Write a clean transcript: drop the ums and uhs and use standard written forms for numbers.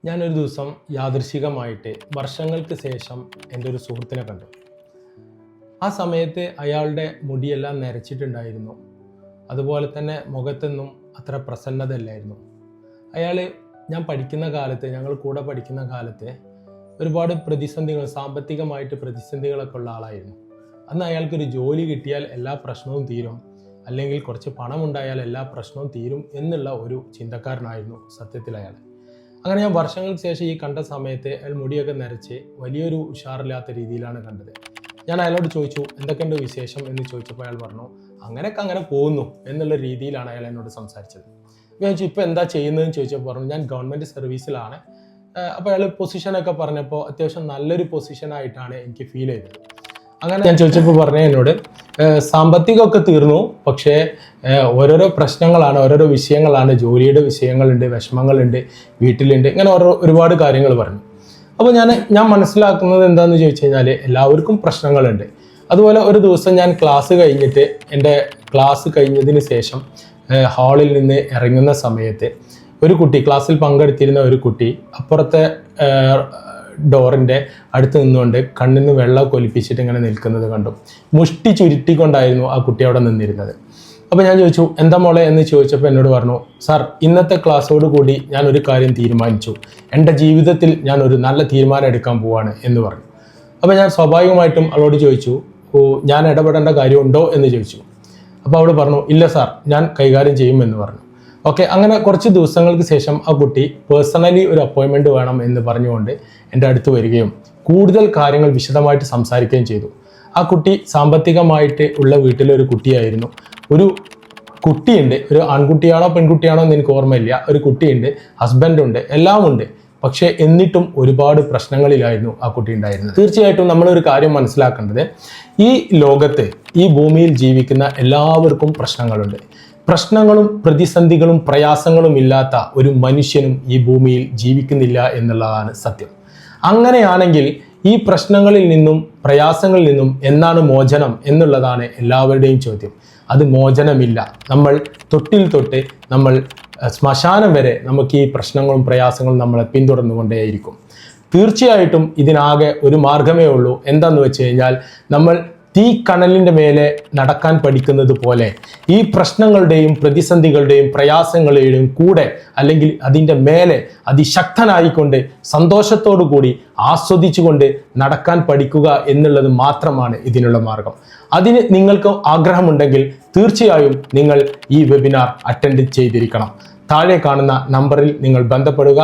ഞാനൊരു ദിവസം യാദൃശികമായിട്ട് വർഷങ്ങൾക്ക് ശേഷം എൻ്റെ ഒരു സുഹൃത്തിനെ കണ്ടു. ആ സമയത്ത് അയാളുടെ മുടിയെല്ലാം നരച്ചിട്ടുണ്ടായിരുന്നു. അതുപോലെ തന്നെ മുഖത്തൊന്നും അത്ര പ്രസന്നതയില്ലായിരുന്നു. അയാൾ ഞാൻ പഠിക്കുന്ന കാലത്ത്, ഞങ്ങൾ കൂടെ പഠിക്കുന്ന കാലത്ത് ഒരുപാട് പ്രതിസന്ധികൾ, സാമ്പത്തികമായിട്ട് പ്രതിസന്ധികളൊക്കെ ഉള്ള ആളായിരുന്നു. അന്ന് അയാൾക്കൊരു ജോലി കിട്ടിയാൽ എല്ലാ പ്രശ്നവും തീരും, അല്ലെങ്കിൽ കുറച്ച് പണം ഉണ്ടായാൽ എല്ലാ പ്രശ്നവും തീരും എന്നുള്ള ഒരു ചിന്തക്കാരനായിരുന്നു സത്യത്തിൽ അയാൾ. അങ്ങനെ ഞാൻ വർഷങ്ങൾക്ക് ശേഷം ഈ കണ്ട സമയത്ത് അയാൾ മുടിയൊക്കെ നരച്ച് വലിയൊരു ഉഷാറില്ലാത്ത രീതിയിലാണ് കണ്ടത്. ഞാൻ അയാളോട് ചോദിച്ചു, എന്തൊക്കെയുണ്ട് വിശേഷം എന്ന് ചോദിച്ചപ്പോൾ അയാൾ പറഞ്ഞു, അങ്ങനെ പോകുന്നു എന്നുള്ള രീതിയിലാണ് അയാൾ എന്നോട് സംസാരിച്ചത്. ഞാൻ ചോദിച്ചു, ഇപ്പോൾ എന്താ ചെയ്യുന്നതെന്ന് ചോദിച്ചപ്പോൾ പറഞ്ഞു, ഞാൻ ഗവൺമെൻറ് സർവീസിലാണ്. അപ്പോൾ അയാൾ പൊസിഷനൊക്കെ പറഞ്ഞപ്പോൾ അത്യാവശ്യം നല്ലൊരു പൊസിഷനായിട്ടാണ് എനിക്ക് ഫീൽ ചെയ്തത്. അങ്ങനെ ഞാൻ ചോദിച്ചപ്പോൾ പറഞ്ഞു എന്നോട്, സാമ്പത്തികമൊക്കെ തീർന്നു, പക്ഷേ ഓരോരോ പ്രശ്നങ്ങളാണ്, ഓരോരോ വിഷയങ്ങളാണ്, ജോലിയുടെ വിഷയങ്ങളുണ്ട്, വിഷമങ്ങളുണ്ട്, വീട്ടിലുണ്ട്, ഇങ്ങനെ ഒരുപാട് കാര്യങ്ങൾ പറഞ്ഞു. അപ്പോൾ ഞാൻ മനസ്സിലാക്കുന്നത് എന്താണെന്ന് ചോദിച്ചു കഴിഞ്ഞാൽ, എല്ലാവർക്കും പ്രശ്നങ്ങളുണ്ട്. അതുപോലെ ഒരു ദിവസം ഞാൻ ക്ലാസ് കഴിഞ്ഞിട്ട്, എൻ്റെ ക്ലാസ് കഴിഞ്ഞതിന് ശേഷം ഹാളിൽ നിന്ന് ഇറങ്ങുന്ന സമയത്ത് ഒരു കുട്ടി, ക്ലാസ്സിൽ പങ്കെടുത്തിരുന്ന ഒരു കുട്ടി അപ്പുറത്തെ ഡോറിൻ്റെ അടുത്ത് നിന്നുകൊണ്ട് കണ്ണിൽ നിന്ന് വെള്ളം കൊലിപ്പിച്ചിട്ട് ഇങ്ങനെ നിൽക്കുന്നത് കണ്ടു. മുഷ്ടി ചുരുട്ടിക്കൊണ്ടായിരുന്നു ആ കുട്ടി അവിടെ നിന്നിരുന്നത്. അപ്പോൾ ഞാൻ ചോദിച്ചു, എന്താ മോളെ എന്ന് ചോദിച്ചപ്പോൾ എന്നോട് പറഞ്ഞു, സാർ, ഇന്നത്തെ ക്ലാസ്സോട് കൂടി ഞാൻ ഒരു കാര്യം തീരുമാനിച്ചു, എൻ്റെ ജീവിതത്തിൽ ഞാൻ ഒരു നല്ല തീരുമാനം എടുക്കാൻ പോവാണ് എന്ന് പറഞ്ഞു. അപ്പോൾ ഞാൻ സ്വാഭാവികമായിട്ടും അവളോട് ചോദിച്ചു, ഞാൻ ഇടപെടേണ്ട കാര്യമുണ്ടോ എന്ന് ചോദിച്ചു. അപ്പോൾ അവൾ പറഞ്ഞു, ഇല്ല സാർ, ഞാൻ കൈകാര്യം ചെയ്യുമെന്ന് പറഞ്ഞു. ഓക്കെ, അങ്ങനെ കുറച്ച് ദിവസങ്ങൾക്ക് ശേഷം ആ കുട്ടി പേഴ്സണലി ഒരു അപ്പോയിൻമെൻറ്റ് വേണം എന്ന് പറഞ്ഞുകൊണ്ട് എൻ്റെ അടുത്ത് വരികയും കൂടുതൽ കാര്യങ്ങൾ വിശദമായിട്ട് സംസാരിക്കുകയും ചെയ്തു. ആ കുട്ടി സാമ്പത്തികമായിട്ട് ഉള്ള വീട്ടിലൊരു കുട്ടിയായിരുന്നു. ഒരു കുട്ടിയുണ്ട്, ഒരു ആൺകുട്ടിയാണോ പെൺകുട്ടിയാണോ എന്ന് എനിക്ക് ഓർമ്മയില്ല. ഒരു കുട്ടിയുണ്ട്, ഹസ്ബൻഡുണ്ട്, എല്ലാം ഉണ്ട്. പക്ഷേ എന്നിട്ടും ഒരുപാട് പ്രശ്നങ്ങളിലായിരുന്നു ആ കുട്ടി ഉണ്ടായിരുന്നത്. തീർച്ചയായിട്ടും നമ്മളൊരു കാര്യം മനസ്സിലാക്കേണ്ടത്, ഈ ലോകത്ത്, ഈ ഭൂമിയിൽ ജീവിക്കുന്ന എല്ലാവർക്കും പ്രശ്നങ്ങളുണ്ട്. പ്രശ്നങ്ങളും പ്രതിസന്ധികളും പ്രയാസങ്ങളും ഇല്ലാത്ത ഒരു മനുഷ്യനും ഈ ഭൂമിയിൽ ജീവിക്കുന്നില്ല എന്നുള്ളതാണ് സത്യം. അങ്ങനെയാണെങ്കിൽ ഈ പ്രശ്നങ്ങളിൽ നിന്നും പ്രയാസങ്ങളിൽ നിന്നും എന്നാണ് മോചനം എന്നുള്ളതാണ് എല്ലാവരുടെയും ചോദ്യം. അത് മോചനമില്ല. നമ്മൾ തൊട്ടിൽ തൊട്ട് നമ്മൾ ശ്മശാനം വരെ നമുക്ക് ഈ പ്രശ്നങ്ങളും പ്രയാസങ്ങളും നമ്മളെ പിന്തുടർന്നുകൊണ്ടേയിരിക്കും. തീർച്ചയായിട്ടും ഇതിനാകെ ഒരു മാർഗമേ ഉള്ളൂ. എന്താന്ന് വെച്ച് കഴിഞ്ഞാൽ, നമ്മൾ തീക്കനലിൻ്റെ മേലെ നടക്കാൻ പഠിക്കുന്നത് പോലെ ഈ പ്രശ്നങ്ങളുടെയും പ്രതിസന്ധികളുടെയും പ്രയാസങ്ങളുടെയും കൂടെ, അല്ലെങ്കിൽ അതിൻ്റെ മേലെ അതിശക്തനായിക്കൊണ്ട് സന്തോഷത്തോടു കൂടി ആസ്വദിച്ചുകൊണ്ട് നടക്കാൻ പഠിക്കുക എന്നുള്ളത് മാത്രമാണ് ഇതിനുള്ള മാർഗം. അതിന് നിങ്ങൾക്ക് ആഗ്രഹമുണ്ടെങ്കിൽ തീർച്ചയായും നിങ്ങൾ ഈ വെബിനാർ അറ്റൻഡ് ചെയ്തിരിക്കണം. താഴെ കാണുന്ന നമ്പറിൽ നിങ്ങൾ ബന്ധപ്പെടുക.